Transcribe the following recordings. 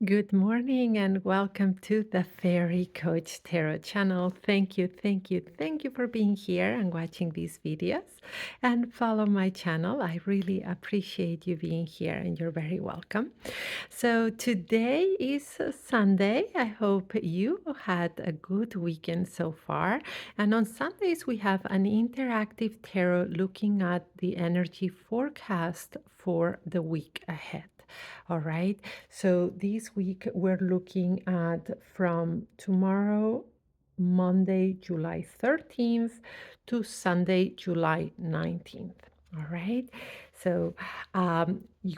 Good morning and welcome to the Fairy Coach Tarot channel. Thank you for being here and watching these videos and follow my channel. I really appreciate you being here and you're very welcome. So today is Sunday. I hope you had a good weekend so far. And on Sundays, we have an interactive tarot looking at the energy forecast for the week ahead. All right. So this week we're looking at from tomorrow, Monday, July 13th to Sunday, July 19th. All right. So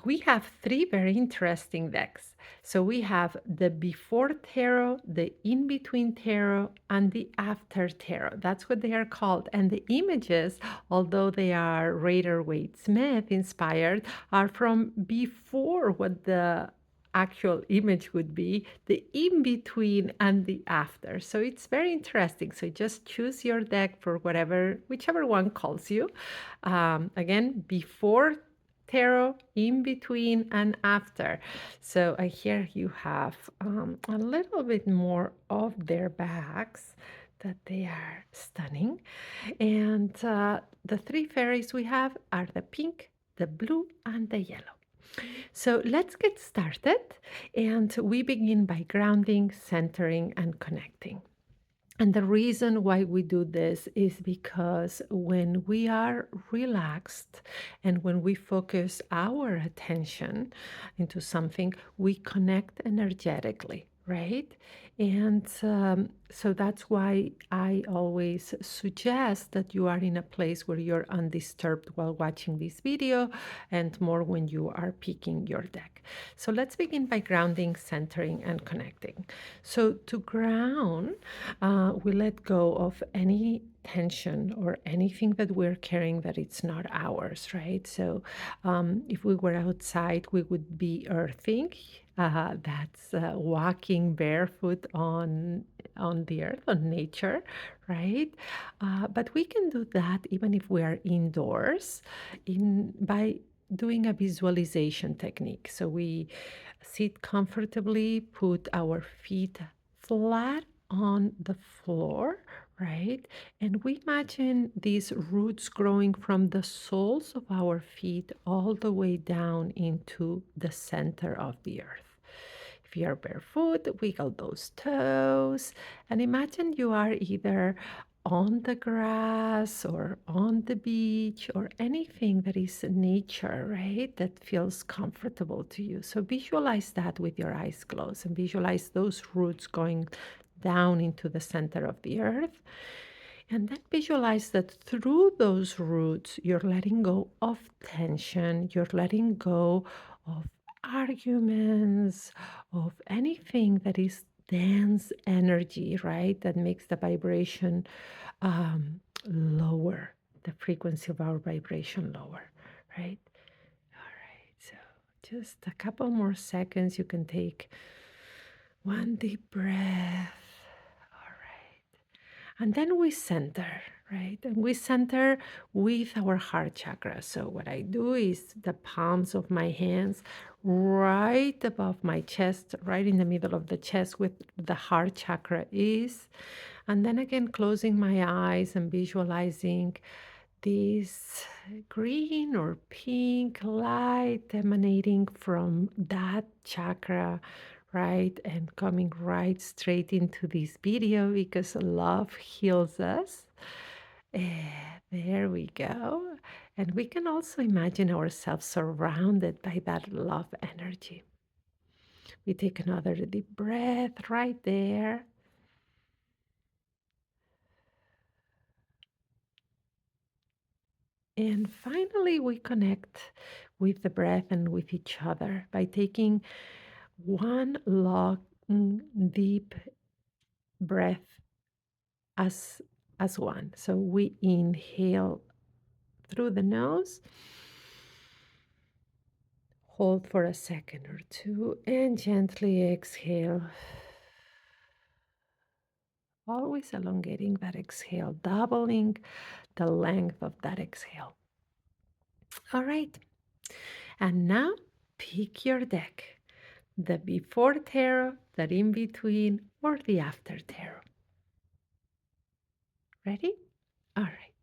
we have three very interesting decks. So we have the before tarot, the in between tarot, and the after tarot. That's what they are called. And the images, although they are Rider Waite Smith inspired, are from before what the actual image would be, the in between and the after. So it's very interesting. So just choose your deck for whichever one calls you. Again, before tarot, in between, and after. So here you have a little bit more of their backs that they are stunning. And the three fairies we have are the pink, the blue, and the yellow. So let's get started. And we begin by grounding, centering, and connecting. And the reason why we do this is because when we are relaxed and when we focus our attention into something, we connect energetically, right? And so that's why I always suggest that you are in a place where you're undisturbed while watching this video and more when you are picking your deck. So let's begin by grounding, centering, and connecting. So to ground, we let go of any tension or anything that we're carrying that it's not ours, right? So if we were outside, we would be earthing. That's walking barefoot on the earth, on nature, right? But we can do that even if we are indoors, by doing a visualization technique. So we sit comfortably, put our feet flat on the floor, right? And we imagine these roots growing from the soles of our feet all the way down into the center of the earth. If you are barefoot, wiggle those toes and imagine you are either on the grass or on the beach or anything that is nature, right? That feels comfortable to you. So visualize that with your eyes closed and visualize those roots going down into the center of the earth. And then visualize that through those roots, you're letting go of tension, you're letting go of arguments, of anything that is dense energy, right? That makes the vibration lower, the frequency of our vibration lower, right? All right, so just a couple more seconds. You can take one deep breath. All right. And then we center, right? And we center with our heart chakra. So what I do is the palms of my hands right above my chest, right in the middle of the chest with the heart chakra is. And then again, closing my eyes and visualizing this green or pink light emanating from that chakra, right? And coming right straight into this video because love heals us. There we go. And we can also imagine ourselves surrounded by that love energy. We take another deep breath right there. And finally, we connect with the breath and with each other by taking one long, deep breath as, as one. So we inhale through the nose, hold for a second or two, and gently exhale. Always elongating that exhale, doubling the length of that exhale. All right. And now pick your deck. the before tarot, the in between, or the after tarot. Ready? All right.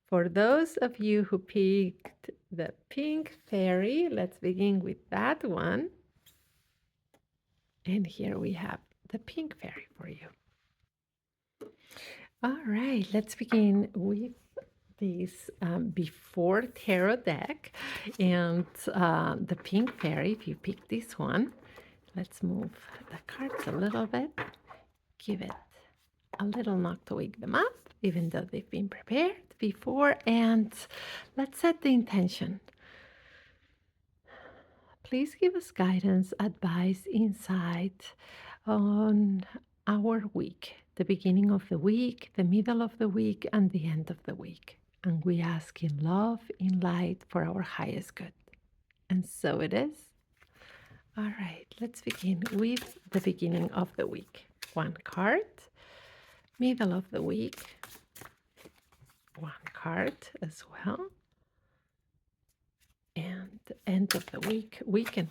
For those of you who picked the pink fairy, let's begin with that one. And here we have the pink fairy for you. All right, let's begin with this before tarot deck. And the pink fairy, if you pick this one, let's move the cards a little bit, give it a little knock to wake them up, even though they've been prepared before. And let's set the intention. Please give us guidance, advice, insight on our week, the beginning of the week, the middle of the week, and the end of the week. And we ask in love, in light, for our highest good. And so it is. All right, let's begin with the beginning of the week. One card, middle of the week, one card as well, and end of the week, weekend.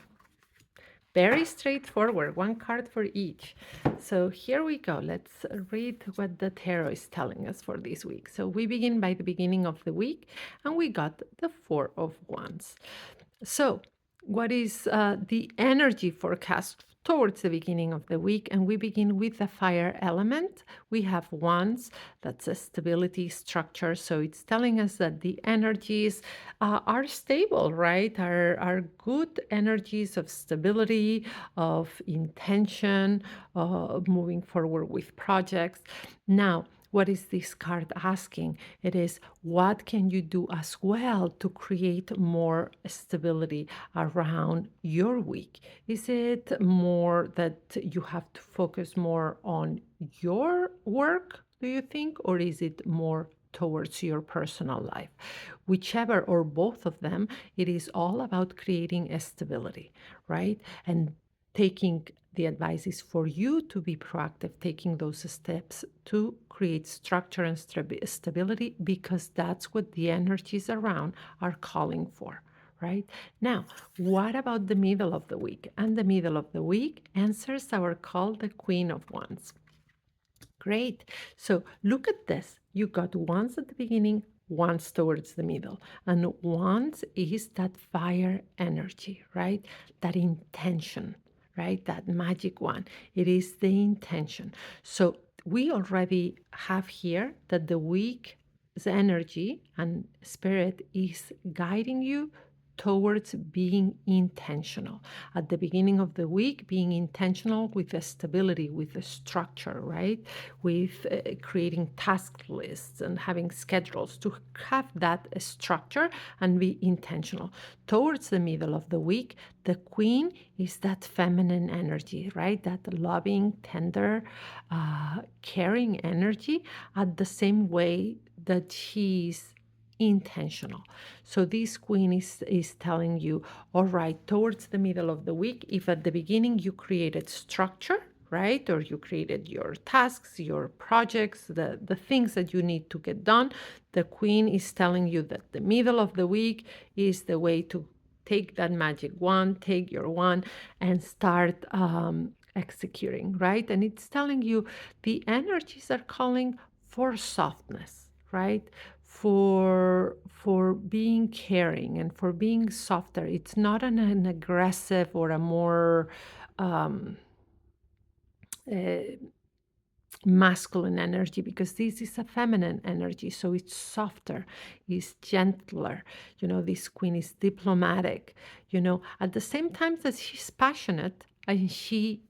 Very straightforward, one card for each. So here we go. Let's read what the tarot is telling us for this week. So we begin by the beginning of the week, and we got the Four of Wands. So what is the energy forecast towards the beginning of the week? And we begin with the fire element. We have wands, that's a stability structure. So it's telling us that the energies are stable, right? Are good energies of stability, of intention, of moving forward with projects. Now, what is this card asking? It is, what can you do as well to create more stability around your week? Is it more that you have to focus more on your work, do you think? Or is it more towards your personal life? Whichever or both of them, it is all about creating a stability, right? And taking the advice is for you to be proactive, taking those steps to create structure and stability, because that's what the energies around are calling for, right? Now, what about the middle of the week? And the middle of the week answers our call, the Queen of Wands. Great. So look at this. You got wands at the beginning, wands towards the middle. And wands is that fire energy, right? That intention, right? That magic one. It is the intention. So we already have here that the week's energy and spirit is guiding you towards being intentional. At the beginning of the week, being intentional with the stability, with the structure, right? With creating task lists and having schedules to have that structure and be intentional. Towards the middle of the week, the queen is that feminine energy, right? That loving, tender, caring energy, at the same way that she's intentional. So this queen is telling you, all right, towards the middle of the week, if at the beginning you created structure, right, or you created your tasks, your projects, the things that you need to get done, the queen is telling you that the middle of the week is the way to take that magic wand, take your wand, and start executing, right? And it's telling you the energies are calling for softness, right? For being caring and for being softer. It's not an aggressive or a more uh, masculine energy, because this is a feminine energy, so it's softer, it's gentler. This queen is diplomatic, at the same time that she's passionate, and she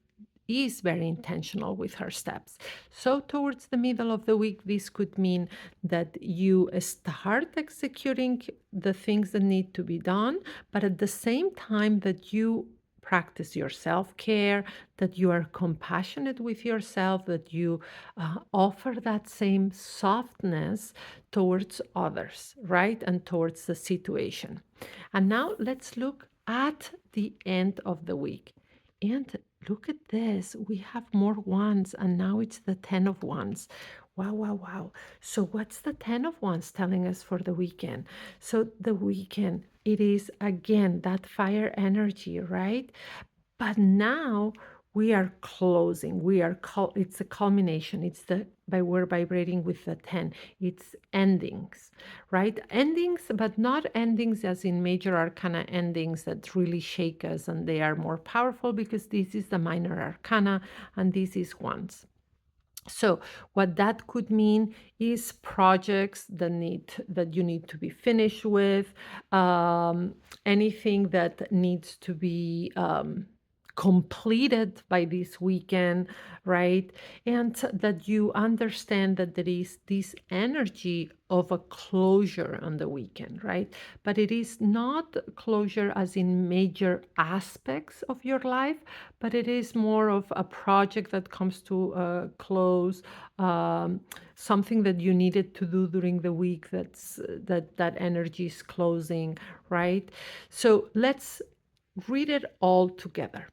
is very intentional with her steps. So towards the middle of the week, this could mean that you start executing the things that need to be done, but at the same time that you practice your self-care, that you are compassionate with yourself, that you offer that same softness towards others, right? And towards the situation. And now let's look at the end of the week. And look at this. We have more wands, and now it's the 10 of wands. Wow, wow, wow. So what's the 10 of wands telling us for the weekend? So the weekend, it is again that fire energy, right? But now we are closing. It's a culmination. We're vibrating with the 10. It's endings, right? Endings, but not endings as in major arcana endings that really shake us and they are more powerful, because this is the minor arcana and this is ones. So what that could mean is projects that you need to be finished with, um, anything that needs to be completed by this weekend, right? And that you understand that there is this energy of a closure on the weekend, right? But it is not closure as in major aspects of your life, but it is more of a project that comes to a close, um, something that you needed to do during the week that energy is closing, right? So let's read it all together.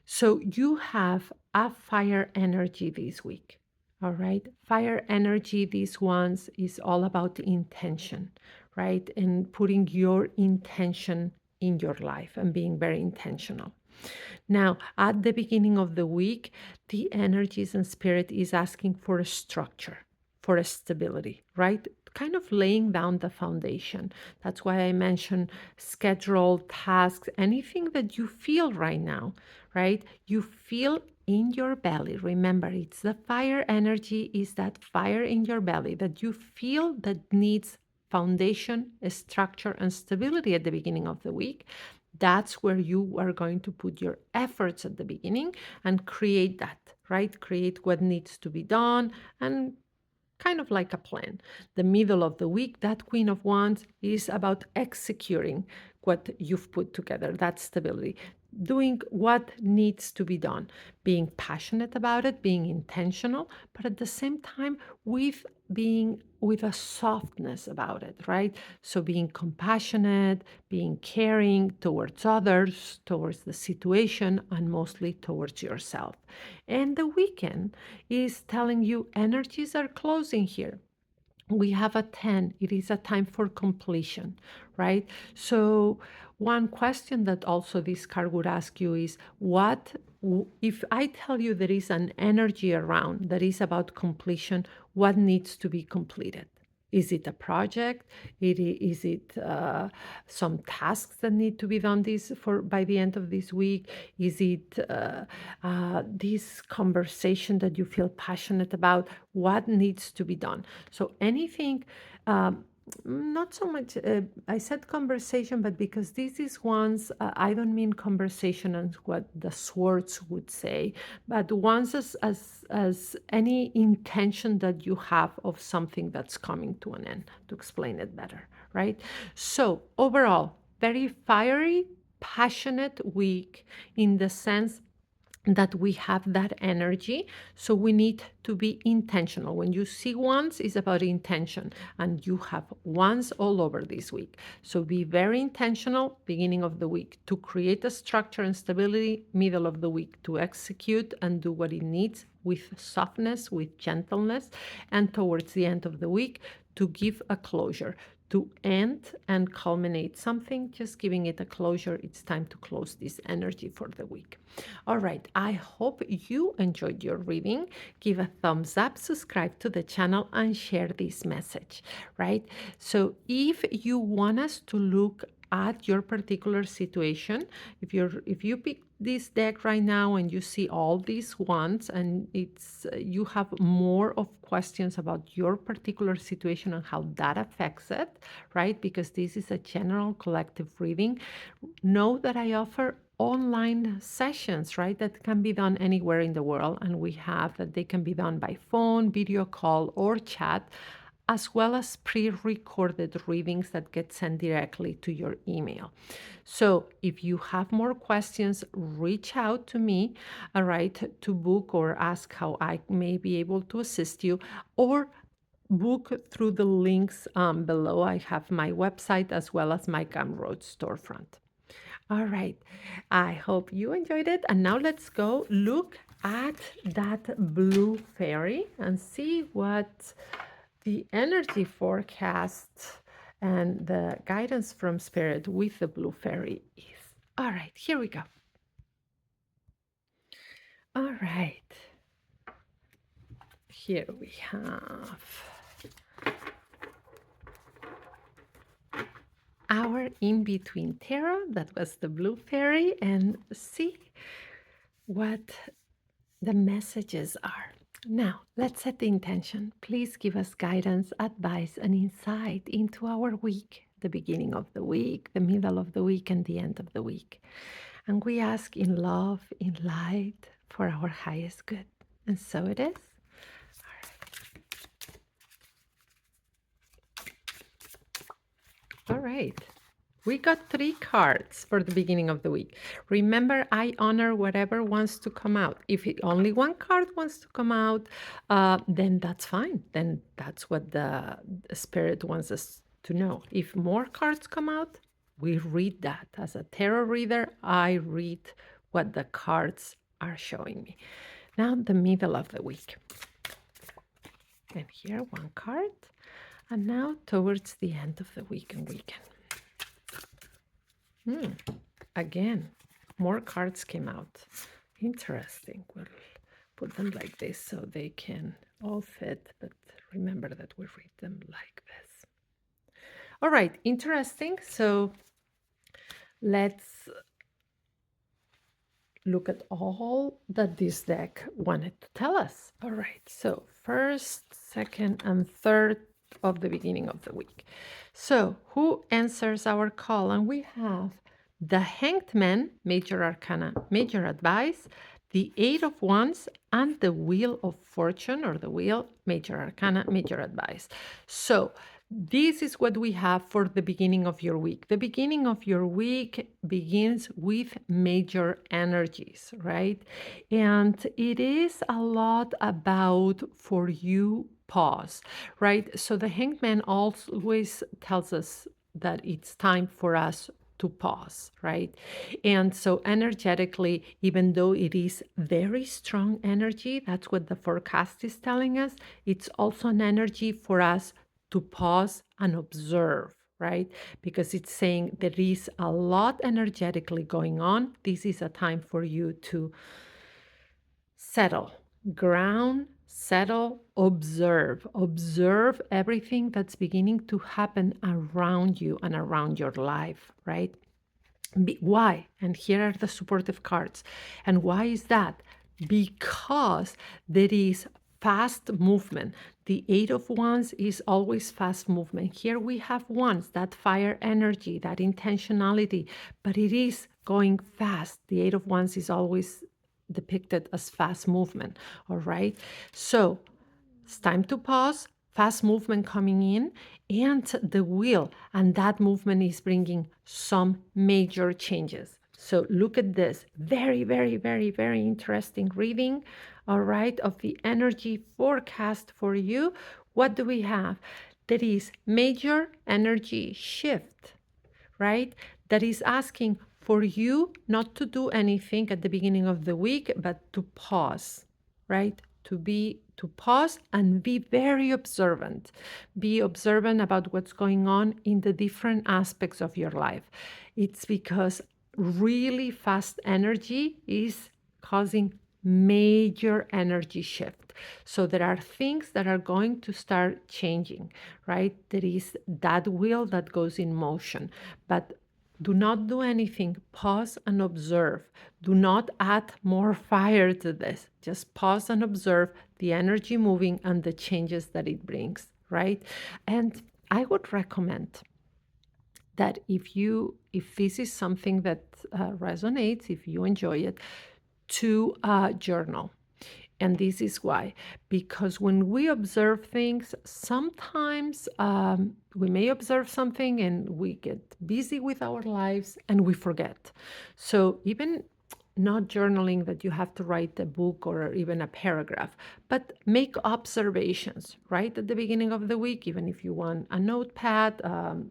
So you have a fire energy this week. All right. Fire energy, these ones is all about intention, right? And putting your intention in your life and being very intentional. Now, at the beginning of the week, the energies and spirit is asking for a structure, for a stability, right? Kind of laying down the foundation. That's why I mentioned schedule, tasks, anything that you feel right now, right? You feel in your belly. Remember, it's the fire energy, is that fire in your belly that you feel that needs foundation, structure, and stability at the beginning of the week. That's where you are going to put your efforts at the beginning and create that, right? Create what needs to be done and kind of like a plan. The middle of the week, that Queen of Wands is about executing what you've put together, that stability, doing what needs to be done, being passionate about it, being intentional, but at the same time with being with a softness about it, right? So being compassionate, being caring towards others, towards the situation, and mostly towards yourself. And the weekend is telling you energies are closing here. We have a 10. It is a time for completion, right? So, one question that also this card would ask you is if I tell you there is an energy around that is about completion, what needs to be completed? Is it a project? Is it some tasks that need to be done this for by the end of this week? Is it this conversation that you feel passionate about? What needs to be done? So anything. Not so much, I said conversation, but because this is ones, I don't mean conversation as what the swords would say, but ones as any intention that you have of something that's coming to an end, to explain it better, right? So overall, very fiery, passionate week in the sense that we have that energy. So we need to be intentional. When you see ones, it's about intention, and you have ones all over this week. So be very intentional beginning of the week to create a structure and stability, middle of the week to execute and do what it needs with softness, with gentleness, and towards the end of the week to give a closure, to end and culminate something, just giving it a closure. It's time to close this energy for the week. All right, I hope you enjoyed your reading. Give a thumbs up, subscribe to the channel, and share this message, right? So if you want us to look at your particular situation, if you pick this deck right now and you see all these ones and it's you have more of questions about your particular situation and how that affects it, right? Because this is a general collective reading. Know that I offer online sessions, right? That can be done anywhere in the world. And we have that they can be done by phone, video call, or chat, as well as pre-recorded readings that get sent directly to your email. So if you have more questions, reach out to me, all right, to book or ask how I may be able to assist you, or book through the links below. I have my website as well as my Gumroad storefront. All right. I hope you enjoyed it. And now let's go look at that blue fairy and see what the energy forecast and the guidance from spirit with the blue fairy is. All right, here we go. right. Here we have our in-between tarot. That was the blue fairy. And see what the messages are. Now, let's set the intention. Please give us guidance, advice, and insight into our week, the beginning of the week, the middle of the week, and the end of the week. And we ask in love, in light, for our highest good. And so it is. All right. We got 3 cards for the beginning of the week. Remember, I honor whatever wants to come out. If only one card wants to come out, then that's fine. Then that's what the spirit wants us to know. If more cards come out, we read that. As a tarot reader, I read what the cards are showing me. Now, the middle of the week. And here, one card. And now, towards the end of the week and weekend. Again, more cards came out. Interesting. We'll put them like this so they can all fit, but remember that we read them like this. All right, interesting. So let's look at all that this deck wanted to tell us. All right, so first, second, and third of the beginning of the week. So who answers our call? And we have the Hanged Man, Major Arcana, Major Advice, the Eight of Wands, and the Wheel of Fortune, or the Wheel, Major Arcana, Major Advice. So this is what we have for the beginning of your week. The beginning of your week begins with major energies, right? And it is a lot about for you pause, right? So the Hanged Man always tells us that it's time for us to pause, right? And so energetically, even though it is very strong energy, that's what the forecast is telling us, it's also an energy for us to pause and observe, right? Because it's saying there is a lot energetically going on. This is a time for you to settle, ground, settle, observe. Observe everything that's beginning to happen around you and around your life, right? Why? And here are the supportive cards. And why is that? Because there is fast movement. The Eight of Wands is always fast movement. Here we have Wands, that fire energy, that intentionality, but it is going fast. The Eight of Wands is always depicted as fast movement, all right? So it's time to pause, fast movement coming in, and the wheel, and that movement is bringing some major changes. So look at this, very, very, very, very interesting reading, all right, of the energy forecast for you. What do we have? There is major energy shift, right? That is asking for you not to do anything at the beginning of the week, but to pause, right? To pause and be very observant. Be observant about what's going on in the different aspects of your life. It's because really fast energy is causing major energy shift. So there are things that are going to start changing, right? There is that wheel that goes in motion, but do not do anything. Pause and observe. Do not add more fire to this. Just pause and observe the energy moving and the changes that it brings, right? And I would recommend that if this is something that resonates, if you enjoy it, to journal. And this is why, because when we observe things, sometimes we may observe something and we get busy with our lives and we forget. So even not journaling that you have to write a book or even a paragraph, but make observations right at the beginning of the week, even if you want a notepad,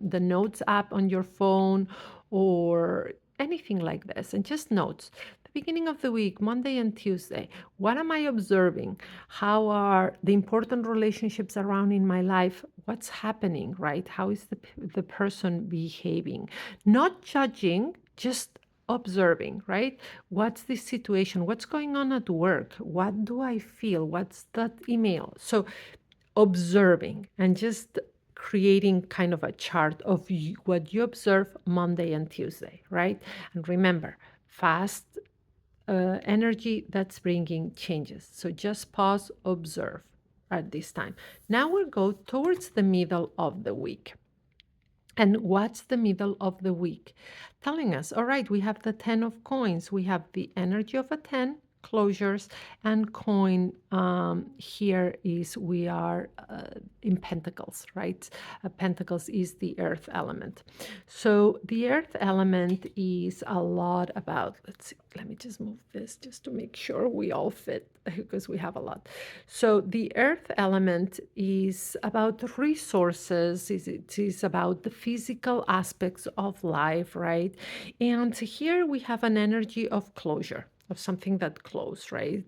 the notes app on your phone, or anything like this, and just notes. The beginning of the week, Monday and Tuesday, what am I observing? How are the important relationships around in my life? What's happening, right? How is the person behaving? Not judging, just observing, right? What's the situation? What's going on at work? What do I feel? What's that email? So observing and just creating kind of a chart of what you observe Monday and Tuesday, right? And remember, fast energy that's bringing changes. So just pause, observe at this time. Now we'll go towards the middle of the week. And what's the middle of the week? Telling us, all right, we have the 10 of coins. We have the energy of a 10, closures, and coin here is we are in pentacles, right? Pentacles is the earth element. So the earth element is a lot about, let's see, let me just move this just to make sure we all fit because we have a lot. So the earth element is about resources, it is about the physical aspects of life, right? And here we have an energy of closure, of something that closed, right?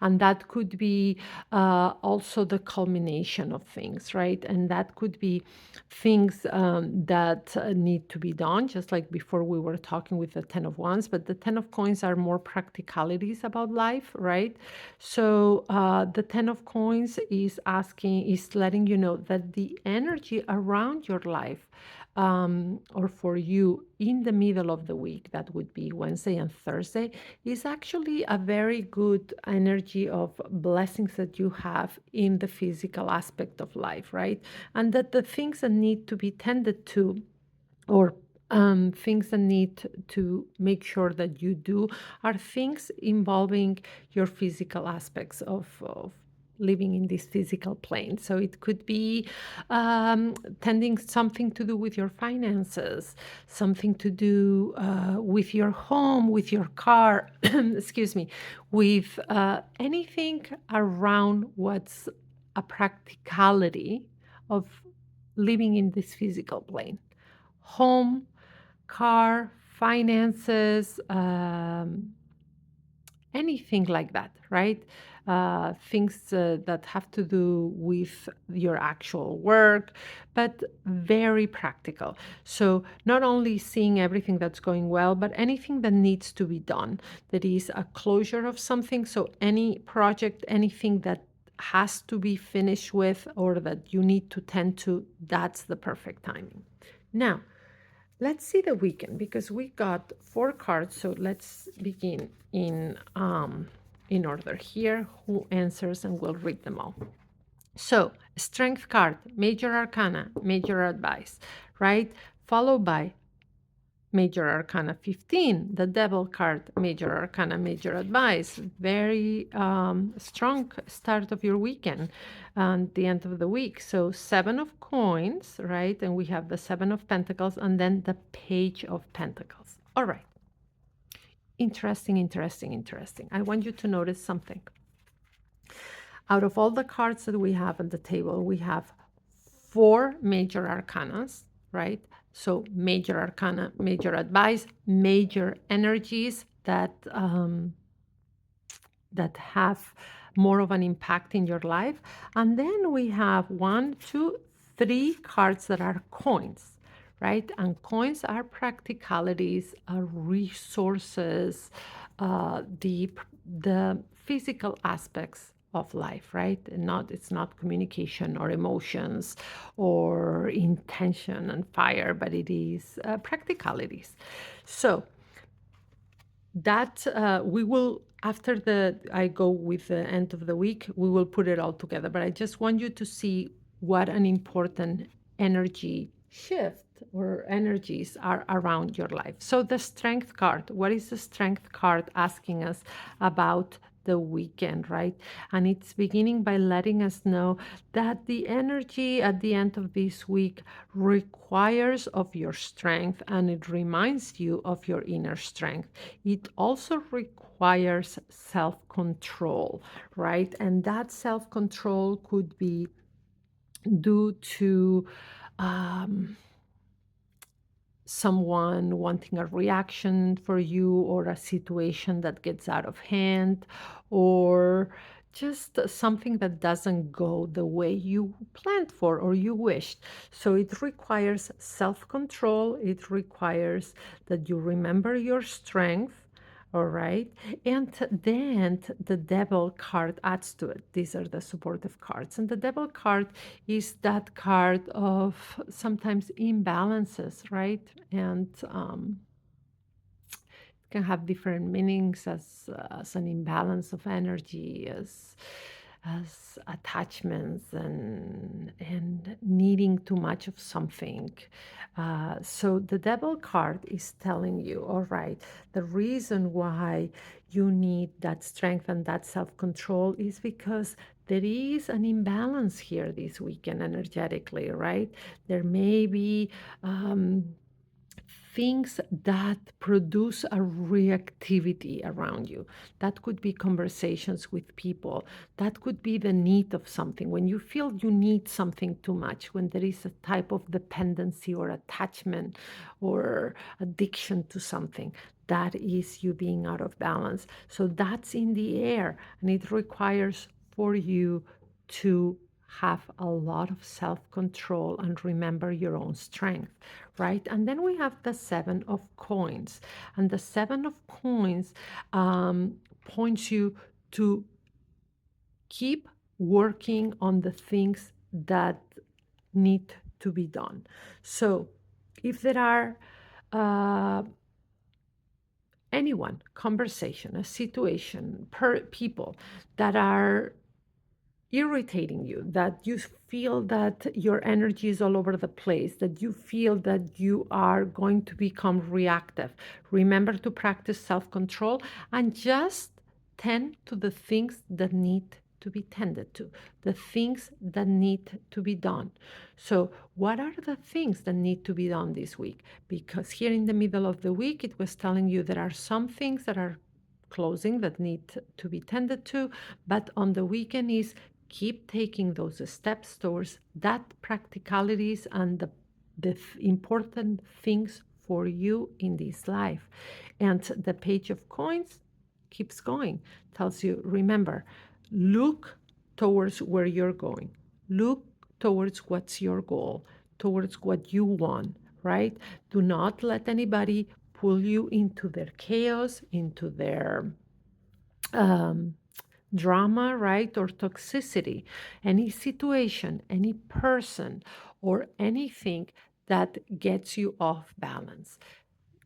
And that could be also the culmination of things, right? And that could be things that need to be done, just like before we were talking with the 10 of wands, but the 10 of coins are more practicalities about life, right? So the 10 of coins is letting you know that the energy around your life, or for you in the middle of the week, that would be Wednesday and Thursday, is actually a very good energy of blessings that you have in the physical aspect of life, right? And that the things that need to be tended to, or things that need to make sure that you do, are things involving your physical aspects of living in this physical plane. So it could be tending something to do with your finances, something to do with your home, with your car, excuse me, with anything around what's a practicality of living in this physical plane. Home, car, finances, anything like that, right? Things that have to do with your actual work, but very practical. So, not only seeing everything that's going well, but anything that needs to be done, that is a closure of something. So, any project, anything that has to be finished with or that you need to tend to, that's the perfect timing. Now, let's see the weekend because we got four cards. So let's begin in order here. Who answers, and we'll read them all. So strength card, major arcana, major advice, right? Followed by Major Arcana 15, the Devil card, Major Arcana, Major Advice. Very strong start of your weekend and the end of the week. So, Seven of Coins, right? And we have the Seven of Pentacles and then the Page of Pentacles. All right. Interesting, interesting, interesting. I want you to notice something. Out of all the cards that we have on the table, we have four major arcanas, right? So major arcana, major advice, major energies that have more of an impact in your life. And then we have one, two, three cards that are coins, right? And coins are practicalities, are resources, the physical aspects of life, right? And not it's not communication or emotions or intention and fire, but it is practicalities. So that we will, after the I go with the end of the week, we will put it all together, but I just want you to see what an important energy shift or energies are around your life. So the strength card, what is the strength card asking us about the weekend, right? And it's beginning by letting us know that the energy at the end of this week requires of your strength, and it reminds you of your inner strength. It also requires self-control, right? And that self-control could be due to um, someone wanting a reaction for you, or a situation that gets out of hand, or just something that doesn't go the way you planned for or you wished. So it requires self control, it requires that you remember your strength. All right. And then the devil card adds to it. These are the supportive cards. And the devil card is that card of sometimes imbalances, right? And can have different meanings as an imbalance of energy, as attachments and needing too much of something. So the devil card is telling you, all right, the reason why you need that strength and that self-control is because there is an imbalance here this weekend energetically, right? There may be things that produce a reactivity around you. That could be conversations with people. That could be the need of something. When you feel you need something too much, when there is a type of dependency or attachment or addiction to something, that is you being out of balance. So that's in the air, and it requires for you to have a lot of self control and remember your own strength, right? And then we have the Seven of Coins. And the Seven of Coins points you to keep working on the things that need to be done. So if there are uh, anyone, conversation, a situation, people that are irritating you, that you feel that your energy is all over the place, that you feel that you are going to become reactive, remember to practice self control and just tend to the things that need to be tended to, the things that need to be done. So, what are the things that need to be done this week? Because here in the middle of the week, it was telling you there are some things that are closing that need to be tended to, but on the weekend is keep taking those steps towards that practicalities and the important things for you in this life. And the Page of Coins keeps going, tells you, remember, look towards where you're going, look towards what's your goal, towards what you want, right? Do not let anybody pull you into their chaos, into their um, drama, right, or toxicity, any situation, any person, or anything that gets you off balance.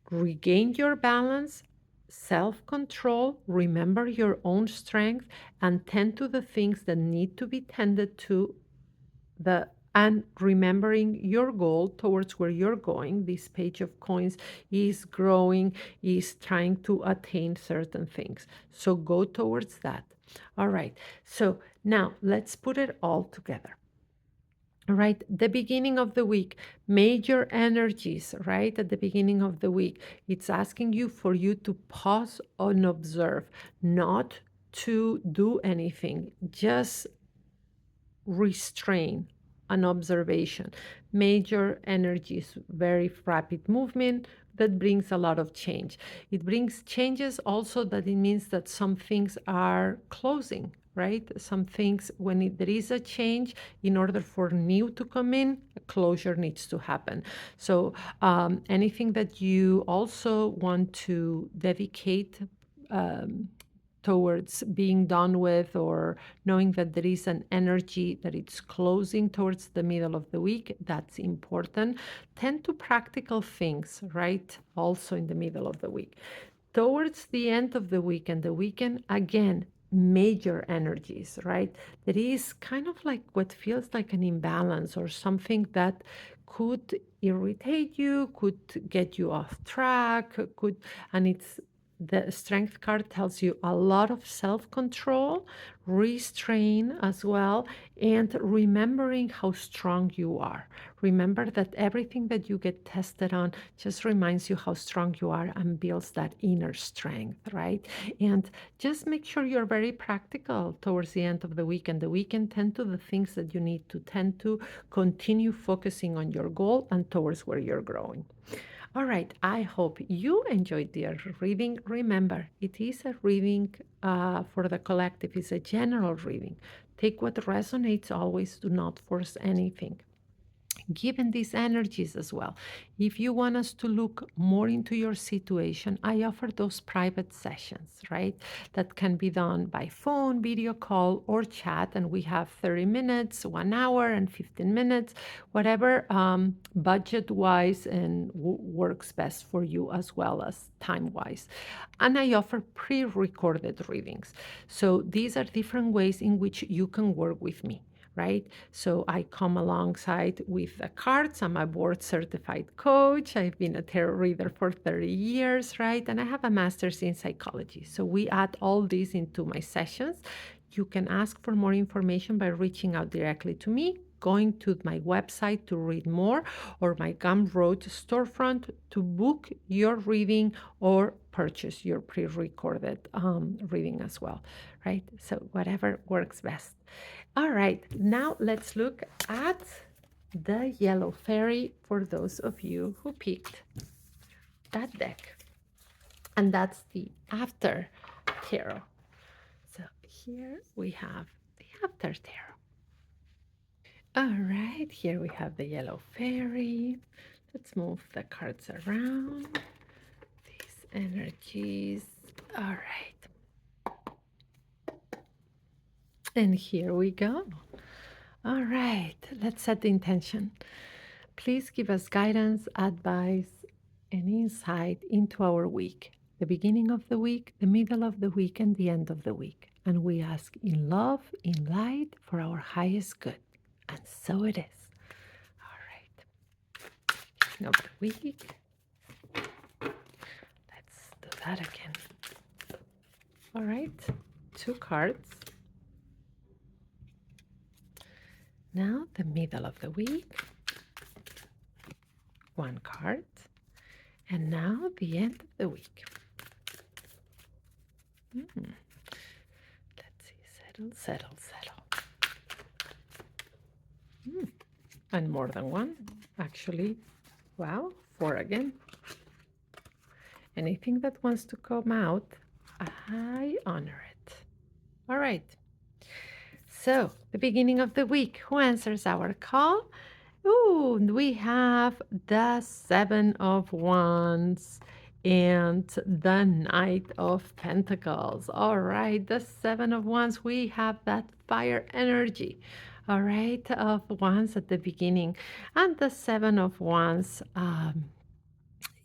Regain your balance, self control, remember your own strength, and tend to the things that need to be tended to the and remembering your goal towards where you're going. This Page of Coins is growing, is trying to attain certain things, so go towards that. All right, so now let's put it all together. All right, the beginning of the week, major energies, right? At the beginning of the week, it's asking you for you to pause and observe, not to do anything, just restrain an observation. Major energies, very rapid movement that brings a lot of change. It brings changes also that it means that some things are closing, right? Some things, when there is a change, in order for new to come in, a closure needs to happen. So anything that you also want to dedicate um, towards being done with, or knowing that there is an energy that it's closing towards the middle of the week, that's important. Tend to practical things, right? Also in the middle of the week. Towards the end of the week and the weekend, again, major energies, right? There is kind of like what feels like an imbalance or something that could irritate you, could get you off track, could, and it's the strength card tells you a lot of self control, restrain as well, and remembering how strong you are. Remember that everything that you get tested on just reminds you how strong you are and builds that inner strength, right? And just make sure you're very practical towards the end of the week and the weekend. Tend to the things that you need to tend to, continue focusing on your goal and towards where you're growing. All right, I hope you enjoyed the reading. Remember, it is a reading for the collective, it's a general reading. Take what resonates always, do not force anything. Given these energies as well. If you want us to look more into your situation, I offer those private sessions, right? That can be done by phone, video call, or chat. And we have 30 minutes, 1 hour, and 15 minutes, whatever budget wise and works best for you as well as time wise. And I offer pre recorded readings. So these are different ways in which you can work with me, right? So I come alongside with the cards. I'm a board certified coach. I've been a tarot reader for 30 years, right? And I have a master's in psychology. So we add all these into my sessions. You can ask for more information by reaching out directly to me, going to my website to read more, or my Gumroad storefront to book your reading or purchase your pre recorded reading as well, right? So, whatever works best. All right, now let's look at the yellow fairy for those of you who picked that deck. And that's the after tarot. So here we have the after tarot. All right, here we have the yellow fairy. Let's move the cards around. These energies. All right. And here we go. All right, let's set the intention. Please give us guidance, advice, and insight into our week, the beginning of the week, the middle of the week, and the end of the week. And we ask in love, in light, for our highest good. And so it is. All right. Beginning of the week. Let's do that again. All right. 2 cards. Now the middle of the week. 1 card. And now the end of the week. Let's see, settle, settle, settle. And more than one, actually. Wow, 4 again. Anything that wants to come out, I honor it. All right. So, the beginning of the week, who answers our call? Ooh, we have the 7 of Wands and the Knight of Pentacles. All right, the 7 of Wands, we have that fire energy. All right, of Wands at the beginning. And the 7 of Wands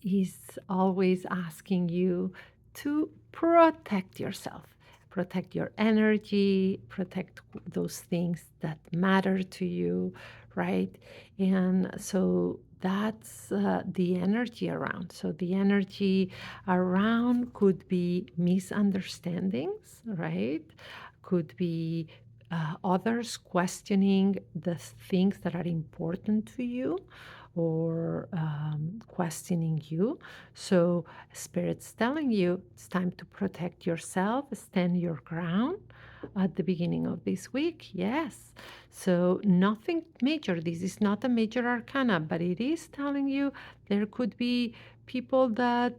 is always asking you to protect yourself, protect your energy, protect those things that matter to you, right? And so that's the energy around. So the energy around could be misunderstandings, right? Could be others questioning the things that are important to you or questioning you. So, Spirit's telling you it's time to protect yourself, stand your ground at the beginning of this week. Yes. So, nothing major. This is not a major arcana, but it is telling you there could be people that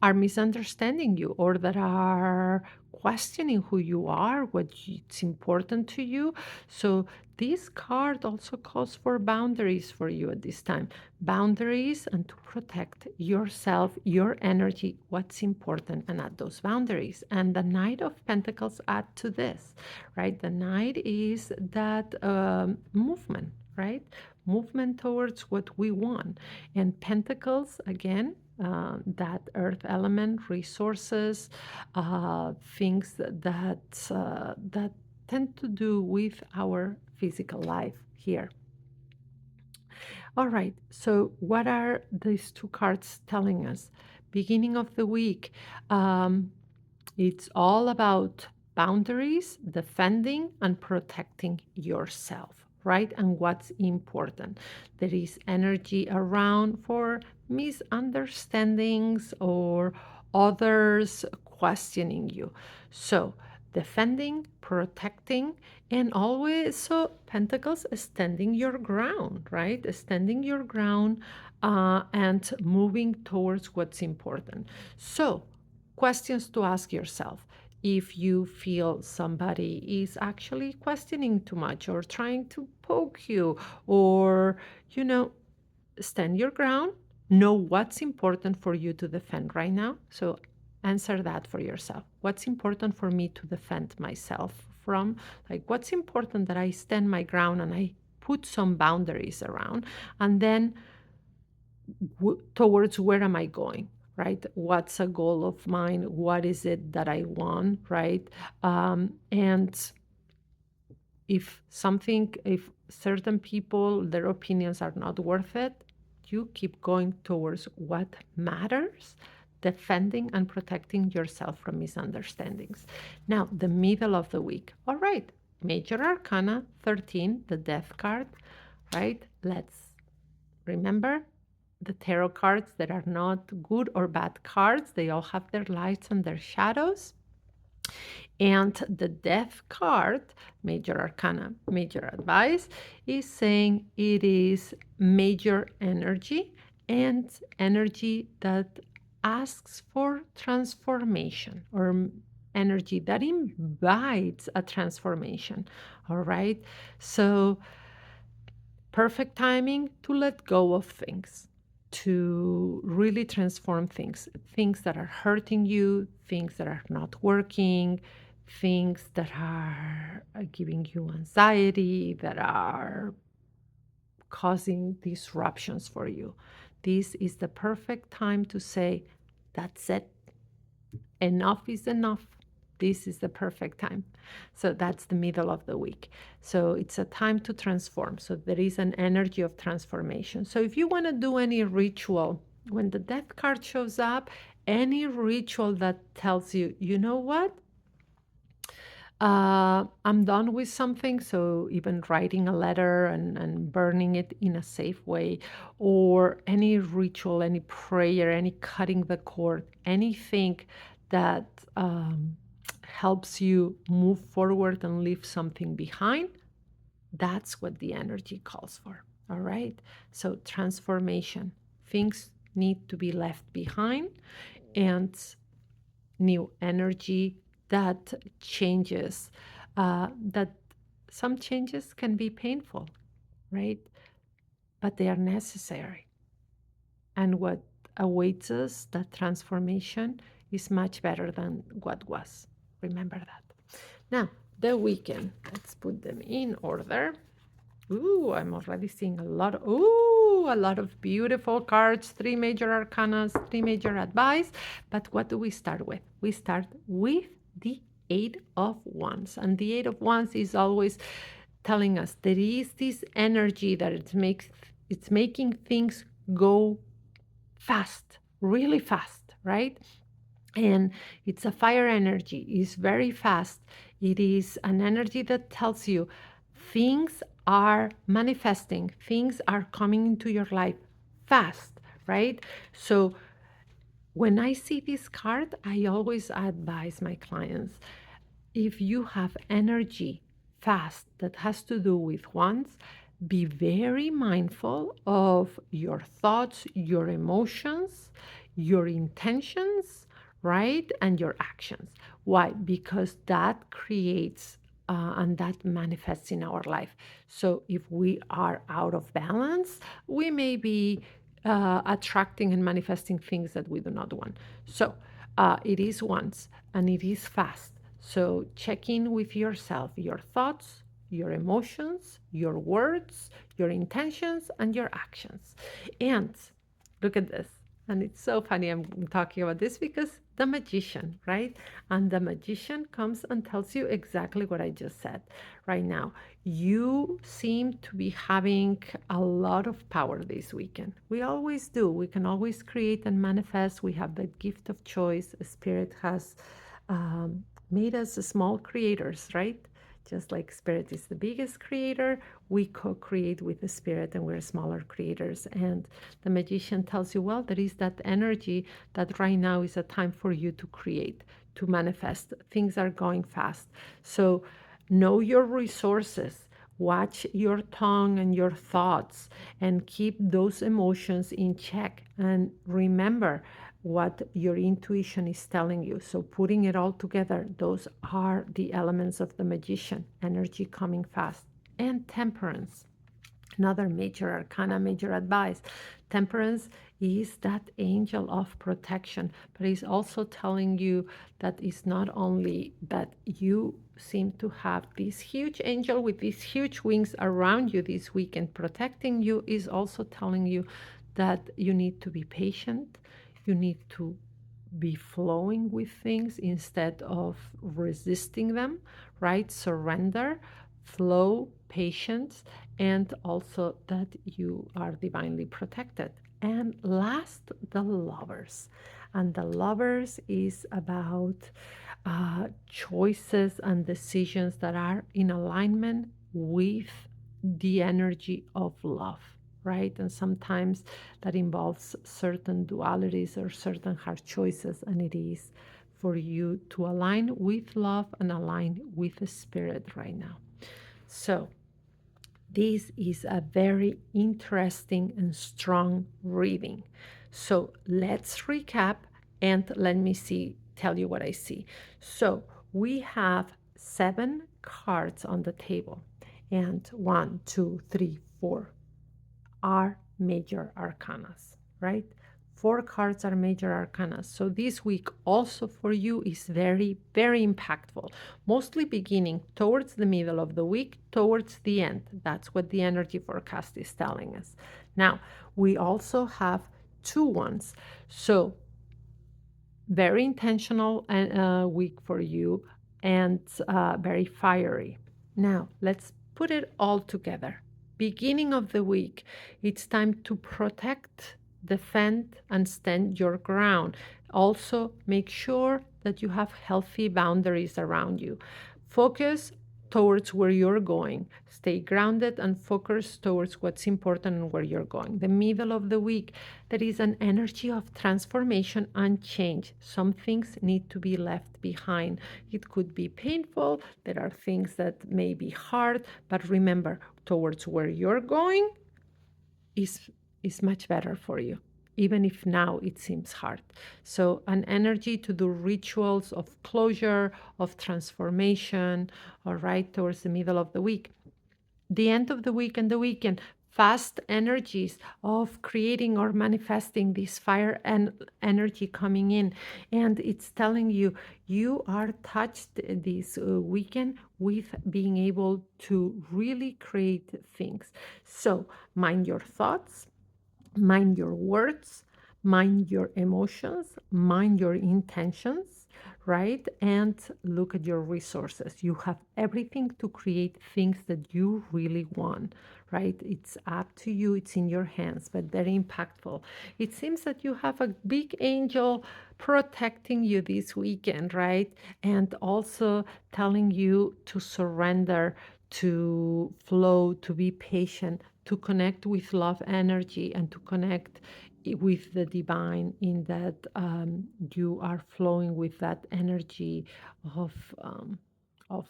are misunderstanding you or that are questioning who you are, it's important to you. So this card also calls for boundaries for you at this time. Boundaries and to protect yourself, your energy, what's important, and at those boundaries. And the Knight of Pentacles add to this, right? The Knight is that movement, right? Movement towards what we want. And Pentacles, again, that earth element, resources, things that tend to do with our physical life here. All right, so what are these 2 cards telling us? Beginning of the week, it's all about boundaries, defending and protecting yourself, right? And what's important. There is energy around for misunderstandings or others questioning you. So defending, protecting, and always, so Pentacles, standing your ground, right? Standing your ground and moving towards what's important. So, questions to ask yourself. If you feel somebody is actually questioning too much or trying to poke you, or, you know, stand your ground, know what's important for you to defend right now. So answer that for yourself. What's important for me to defend myself from? Like, what's important that I stand my ground and I put some boundaries around? And then towards where am I going? Right? What's a goal of mine? What is it that I want? Right? And if certain people, their opinions are not worth it, you keep going towards what matters, defending and protecting yourself from misunderstandings. Now, the middle of the week. All right, Major Arcana 13, the Death card, right? Let's remember the tarot cards that are not good or bad cards. They all have their lights and their shadows. And the Death card, Major Arcana, Major Advice, is saying it is major energy and energy that asks for transformation, or energy that invites a transformation. All right. So, perfect timing to let go of things, to really transform things, things that are hurting you, things that are not working, things that are giving you anxiety, that are causing disruptions for you. This is the perfect time to say, that's it. Enough is enough. This is the perfect time. So that's the middle of the week. So it's a time to transform. So there is an energy of transformation. So if you want to do any ritual, when the Death card shows up, any ritual that tells you, you know what? I'm done with something, so even writing a letter and burning it in a safe way, or any ritual, any prayer, any cutting the cord, anything that helps you move forward and leave something behind, that's what the energy calls for. All right. So, transformation, things need to be left behind, and new energy that changes, that some changes can be painful, right? But they are necessary. And what awaits us, that transformation, is much better than what was. Remember that. Now, the weekend, let's put them in order. Ooh, I'm already seeing a lot of beautiful cards, three major arcanas, three major advice. But what do we start with? We start with the Eight of Wands. And the Eight of Wands is always telling us there is this energy that it's making things go fast, really fast, right? And it's a fire energy, it's very fast. It is an energy that tells you things are manifesting, things are coming into your life fast, right? So when I see this card, I always advise my clients, if you have energy fast that has to do with wands, be very mindful of your thoughts, your emotions, your intentions, right? And your actions. Why? Because that creates and that manifests in our life. So if we are out of balance, we may be attracting and manifesting things that we do not want. So it is once and it is fast. So check in with yourself, your thoughts, your emotions, your words, your intentions, and your actions. And look at this. And it's so funny I'm talking about this because the magician, right? And the magician comes and tells you exactly what I just said right now. You seem to be having a lot of power this weekend. We always do. We can always create and manifest. We have that gift of choice. Spirit has made us small creators, right? Just like spirit is the biggest creator, we co-create with the spirit and we're smaller creators. And the magician tells you, well, there is that energy that right now is a time for you to create, to manifest. Things are going fast. So know your resources. Watch your tongue and your thoughts and keep those emotions in check. And remember what your intuition is telling you. So, putting it all together, those are the elements of the magician: energy coming fast, and temperance. Another major arcana, major advice. Temperance is that angel of protection, but he's also telling you that it's not only that you seem to have this huge angel with these huge wings around you this weekend protecting you, is also telling you that you need to be patient, you need to be flowing with things instead of resisting them, right? Surrender, flow, patience, and also that you are divinely protected. And last, the lovers. And the lovers is about choices and decisions that are in alignment with the energy of love, right? And sometimes that involves certain dualities or certain hard choices, and it is for you to align with love and align with the spirit right now. So, this is a very interesting and strong reading. So let's recap and let me tell you what I see. So we have 7 cards on the table, and 1, 2, 3, 4 are major arcanas, right? 4 cards are major arcanas. So this week also for you is very, very impactful, mostly beginning towards the middle of the week, towards the end. That's what the energy forecast is telling us. Now, we also have 2 ones. So very intentional week for you, and very fiery. Now, let's put it all together. Beginning of the week, it's time to protect, defend, and stand your ground. Also, make sure that you have healthy boundaries around you. Focus towards where you're going. Stay grounded and focus towards what's important and where you're going. The middle of the week, there is an energy of transformation and change. Some things need to be left behind. It could be painful. There are things that may be hard, but remember, towards where you're going is much better for you, even if now it seems hard. So an energy to do rituals of closure, of transformation, all right, towards the middle of the week. The end of the week and the weekend, fast energies of creating or manifesting this fire and energy coming in. And it's telling you, you are touched this weekend with being able to really create things. So mind your thoughts, mind your words, mind your emotions, mind your intentions, right? And look at your resources. You have everything to create things that you really want, right? It's up to you, it's in your hands, but very impactful. It seems that you have a big angel protecting you this weekend, right? And also telling you to surrender, to flow, to be patient, to connect with love energy, and to connect with the divine, in that you are flowing with that energy of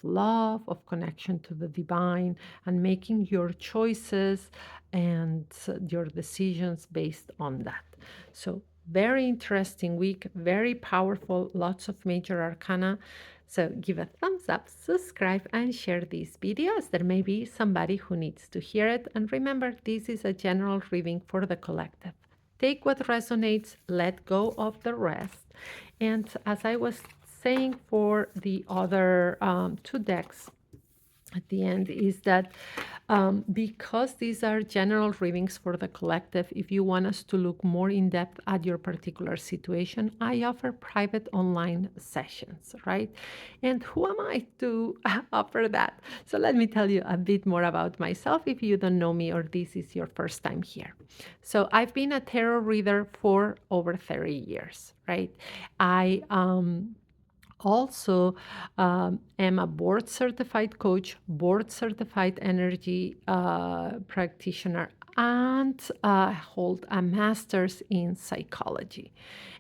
love, of connection to the divine, and making your choices and your decisions based on that. So very interesting week, very powerful, lots of major arcana. So give a thumbs up, subscribe, and share these videos. There may be somebody who needs to hear it. And remember, this is a general reading for the collective. Take what resonates, let go of the rest. And as I was saying for the other 2 decks, at the end, is that because these are general readings for the collective, if you want us to look more in depth at your particular situation, I offer private online sessions, right? And who am I to offer that? So let me tell you a bit more about myself if you don't know me or this is your first time here. So I've been a tarot reader for over 30 years, right? I also am a board certified coach, board certified energy practitioner, and hold a master's in psychology.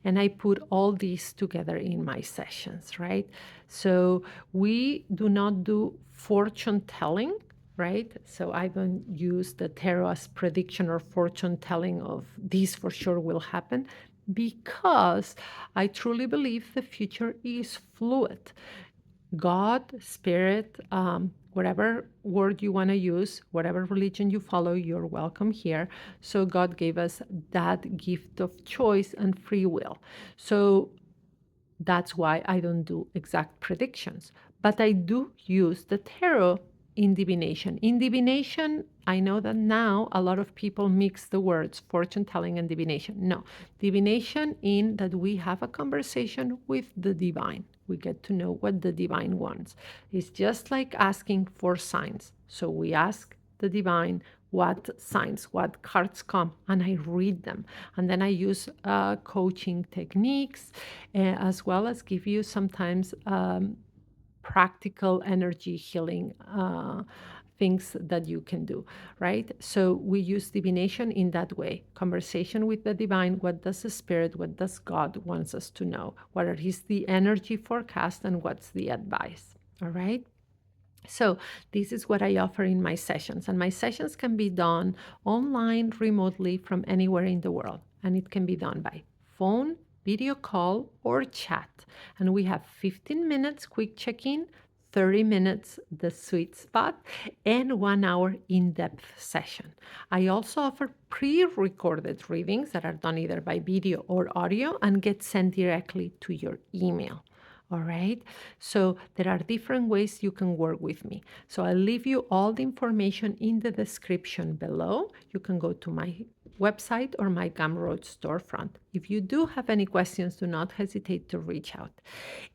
And I put all these together in my sessions, right? So we do not do fortune telling, right? So I don't use the tarot as prediction or fortune telling of this for sure will happen, because I truly believe the future is fluid. God, spirit, whatever word you want to use, whatever religion you follow, you're welcome here. So God gave us that gift of choice and free will. So that's why I don't do exact predictions. But I do use the tarot in divination. In divination, I know that now a lot of people mix the words fortune telling and divination. No, divination in that we have a conversation with the divine. We get to know what the divine wants. It's just like asking for signs. So we ask the divine what signs, what cards come, and I read them. And then I use coaching techniques, as well as give you sometimes practical energy healing things that you can do, right? So we use divination in that way. Conversation with the divine. What does the spirit, what does God wants us to know? What is the energy forecast and what's the advice? All right. So this is what I offer in my sessions, and my sessions can be done online, remotely from anywhere in the world, and it can be done by phone, video call, or chat. And we have 15 minutes quick check-in, 30 minutes the sweet spot, and 1 hour in-depth session. I also offer pre-recorded readings that are done either by video or audio and get sent directly to your email. All right. So there are different ways you can work with me. So I'll leave you all the information in the description below. You can go to my website or my Gumroad storefront. If you do have any questions, do not hesitate to reach out.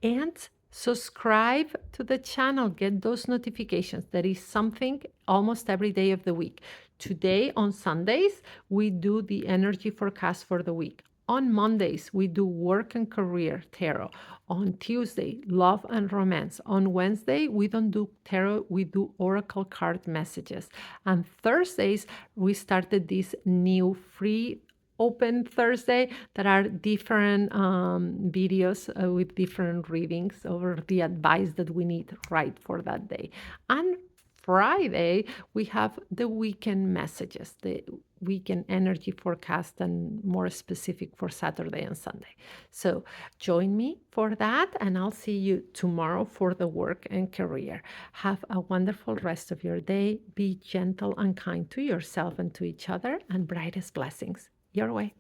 And subscribe to the channel, get those notifications. There is something almost every day of the week. Today, on Sundays, we do the energy forecast for the week. On Mondays, we do work and career tarot. On Tuesday, love and romance. On Wednesday, we don't do tarot, we do oracle card messages. And Thursdays, we started this new free open Thursday that are different videos with different readings over the advice that we need right for that day. And Friday, we have the weekend messages, the weekend energy forecast, and more specific for Saturday and Sunday. So join me for that, and I'll see you tomorrow for the work and career. Have a wonderful rest of your day. Be gentle and kind to yourself and to each other, and brightest blessings your way.